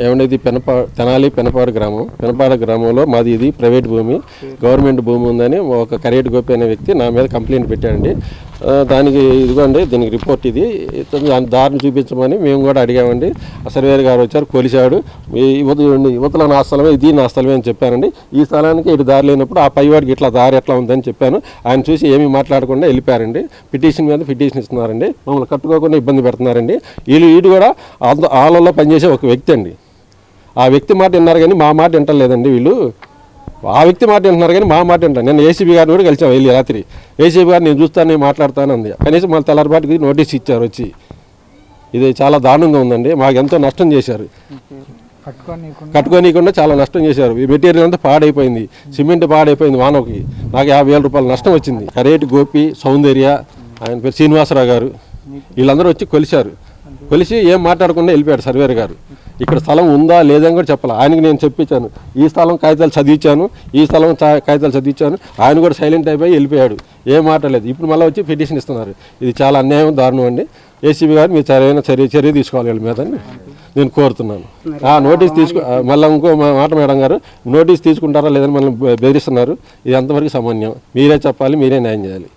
ఏమంటే ఇది తెనాలి పెనపాడు గ్రామం. పెనపాడు గ్రామంలో మాది ఇది ప్రైవేట్ భూమి, గవర్నమెంట్ భూమి ఉందని ఒక కరేటి గోపి అనే వ్యక్తి నా మీద కంప్లైంట్ పెట్టాడండి. దానికి ఇదిగోండి దీనికి రిపోర్ట్ ఇది దారిని చూపించమని మేము కూడా అడిగామండి. సర్వేర్ గారు వచ్చారు, కొలిచాడు. యువతల నా స్థలమే, ఇది నా స్థలమే అని చెప్పానండి. ఈ స్థలానికి ఇటు దారి లేనప్పుడు ఆ పైవాడికి ఇట్లా దారి ఎట్లా ఉందని చెప్పాను. ఆయన చూసి ఏమీ మాట్లాడకుండా వెళ్ళిపోయారండి. పిటిషన్ మీద పిటిషన్ ఇస్తున్నారండి, మమ్మల్ని కట్టుకోకుండా ఇబ్బంది పెడుతున్నారండి. వీడు కూడా ఆలలో పనిచేసే ఒక వ్యక్తి అండి. ఆ వ్యక్తి మాట విన్నారు కానీ మా మాట వింటలేదండి వీళ్ళు. ఆ వ్యక్తి మాట వింటున్నారు కానీ మా మాట వింటాను. నేను ఏసీబీ గారిని కూడా కలిసాం వెళ్ళి రాత్రి. ఏసీబీ గారు నేను చూస్తాను, నేను మాట్లాడతాను అంది. కనీసం మళ్ళీ తెల్లవారిపాటికి నోటీస్ ఇచ్చారు వచ్చి. ఇది చాలా దారుణంగా ఉందండి. మాకు ఎంతో నష్టం చేశారు, కట్టుకోనీయకుండా చాలా నష్టం చేశారు. ఈ మెటీరియల్ అంతా పాడైపోయింది, సిమెంట్ పాడైపోయింది. వానకి నాకు 50,000 రూపాయలు నష్టం వచ్చింది. కరేటి గోపి, సౌందర్య, ఆయన పేరు శ్రీనివాసరావు గారు, వీళ్ళందరూ వచ్చి కొలిచారు. కొలిసి ఏం మాట్లాడకుండా వెళ్ళిపోయాడు సర్వేర్ గారు. ఇక్కడ స్థలం ఉందా లేదని కూడా చెప్పాలి. ఆయనకి నేను చెప్పించాను, ఈ స్థలం కాగితాలు చదివించాను, ఈ స్థలం కాగితాలు చదివించాను. ఆయన కూడా సైలెంట్ అయిపోయి వెళ్ళిపోయాడు, ఏం మాట్లాడలేదు. ఇప్పుడు మళ్ళీ వచ్చి పిటిషన్ ఇస్తున్నారు. ఇది చాలా అన్యాయం, దారుణం అండి. ఏసీబీ గారు మీరు సరైన చర్య తీసుకోవాలి వీళ్ళ మీద నేను కోరుతున్నాను. నోటీస్ మళ్ళీ ఇంకో మాట మేడం గారు, నోటీస్ తీసుకుంటారా లేదని మనల్ని బెదిరిస్తున్నారు. ఇది ఎంతవరకు సామాన్యం? మీరే చెప్పాలి, మీరే న్యాయం చేయాలి.